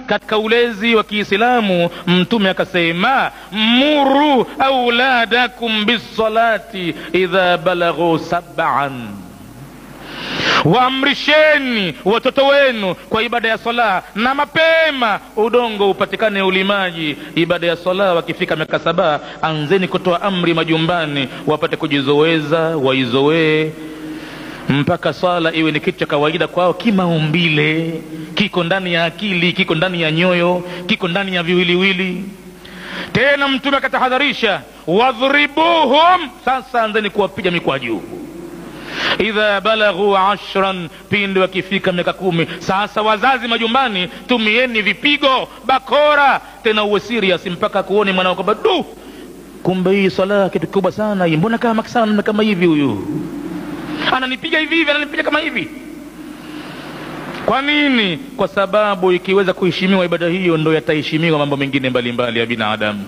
katika ulezi wa Kiislamu mtume akasema, muru auladakum bisalati idha balaghu sab'an, waamrisheni watoto wenu kwa ibada ya sala na mapema udongo upatikane ulimaji. Ibada ya sala wakifika miaka 7, anzeni kutoa amri majumbani wapate kujizoweza, waizoee mpaka sala iwe ni kitu cha kawaida kwao, kimaumbile, kiko ndani ya akili, kiko ndani ya nyoyo, kiko ndani ya viwiliwili. Tena mtume akatahadharisha, wadhribuhum, sasa anzeni kuwapiga mikwaju idha balaghu 10, pindi wakifika miaka 10. Sasa wazazi majumbani, tumieni vipigo, bakora, tena uwe serious mpaka kuone mwanao kwamba kumbe hii sala kitu kikubwa sana hii, mbona kama hivi, huyu ananipiga hivi, ananipiga kama hivi. Kwa nini? Kwa sababu ikiweza kuheshimiwa ibada hiyo, ndio yataheshimiwa mambo mengine mbalimbali ya binadamu.